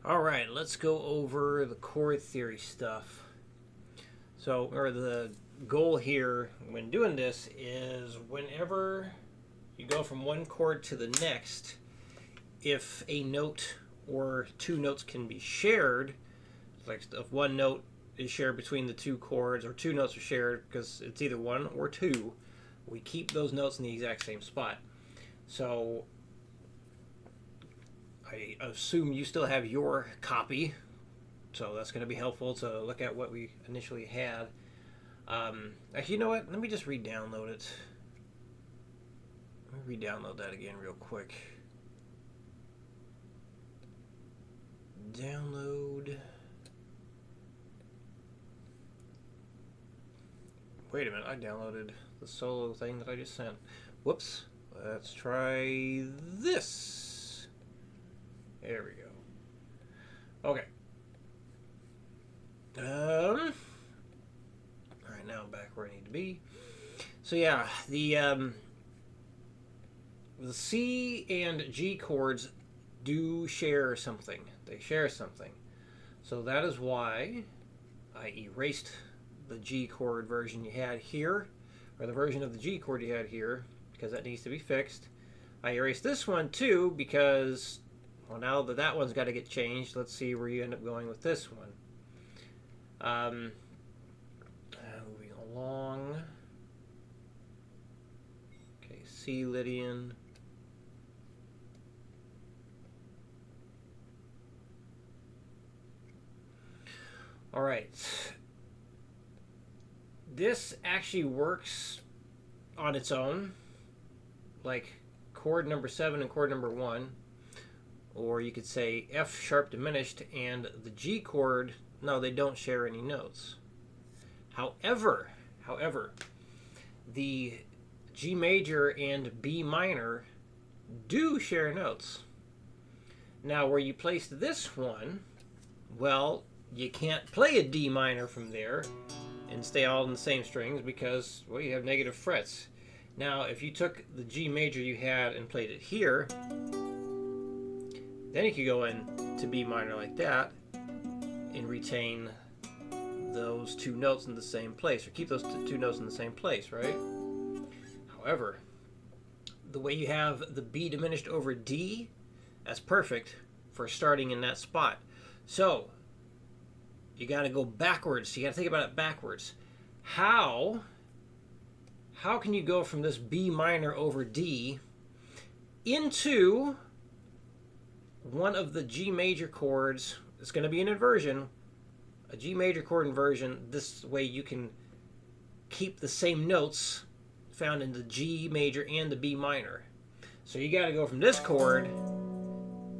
All right, let's go over the chord theory stuff. The goal here when doing this is whenever you go from one chord to the next, if a note or two notes can be shared, like if one note is shared between the two chords or two notes are shared because it's either one or two, we keep those notes in the exact same spot. So I assume you still have your copy, so that's going to be helpful to look at what we initially had. Actually, you know what? Let me just re-download it. Let me re-download that again real quick. Download. Wait a minute, I downloaded the solo thing that I just sent. Whoops. Let's try this. There we go. Okay. Alright, now I'm back where I need to be. So yeah, the C and G chords do share something. They share something. So that is why I erased the G chord version you had here, or the version of the G chord you had here, because that needs to be fixed. I erased this one too because, well, now that one's got to get changed, let's see where you end up going with this one. Moving along. Okay, C Lydian. All right. This actually works on its own, like chord number 7 and chord number 1, or you could say F sharp diminished and the G chord. No, they don't share any notes. However, the G major and B minor do share notes. Now, where you place this one, well, you can't play a D minor from there and stay all in the same strings because, well, you have negative frets. Now, if you took the G major you had and played it here, then you could go into B minor like that and retain those two notes in the same place, or keep those two notes in the same place, right? However, the way you have the B diminished over D, that's perfect for starting in that spot. So you got to go backwards. You got to think about it backwards. How can you go from this B minor over D into one of the G major chords? It's going to be an inversion, a G major chord inversion. This way you can keep the same notes found in the G major and the B minor. So you got to go from this chord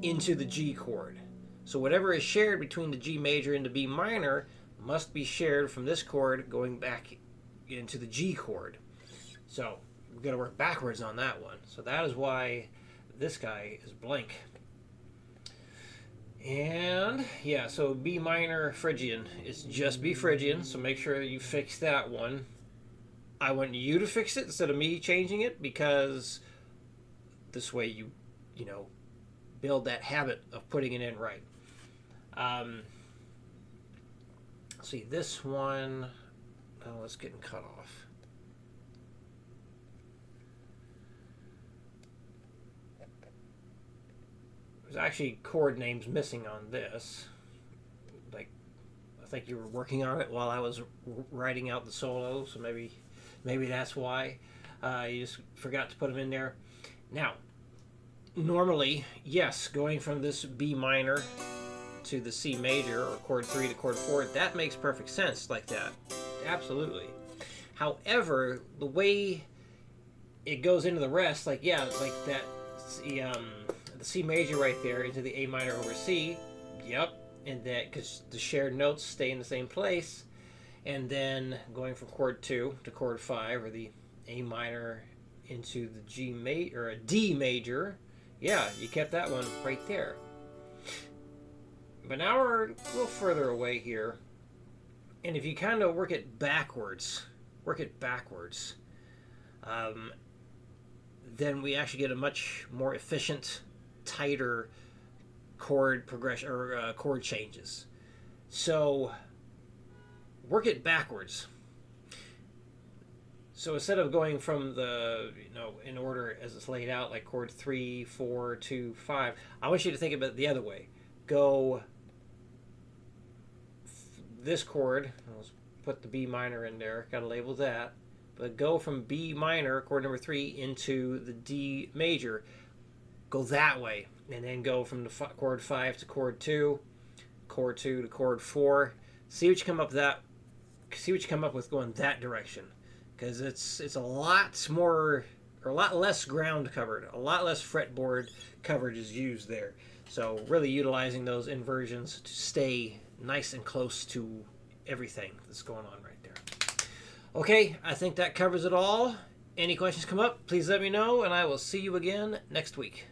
into the G chord. So whatever is shared between the G major and the B minor must be shared from this chord going back into the G chord. So we're going to work backwards on that one. So that is why this guy is blank. And yeah, so B minor Phrygian is just B Phrygian, so make sure you fix that one. I want you to fix it instead of me changing it, because this way you build that habit of putting it in right. See, this one, oh, it's getting cut off. There's actually chord names missing on this. Like, I think you were working on it while I was writing out the solo, so maybe that's why you just forgot to put them in there. Now, normally, yes, going from this B minor to the C major, or chord 3 to chord 4, that makes perfect sense like that. Absolutely. However, the way it goes into the rest, like that, the C major right there into the A minor over C, yep, and that because the shared notes stay in the same place, and then going from chord 2 to chord 5, or the A minor into the G major or a D major, yeah, you kept that one right there. But now we're a little further away here, and if you kind of work it backwards, then we actually get a much more efficient, tighter chord progression or chord changes. So work it backwards. So instead of going from the, in order as it's laid out, like chord 3, 4, 2, 5, I want you to think about it the other way. Go this chord, let's put the B minor in there, got to label that, but go from B minor, chord number 3, into the D major. Go that way, and then go from the chord 5 to chord 2 to chord 4. See what you come up with going that direction. Because it's a lot more, or a lot less ground covered, a lot less fretboard coverage is used there. So really utilizing those inversions to stay nice and close to everything that's going on right there. Okay, I think that covers it all. Any questions come up, please let me know, and I will see you again next week.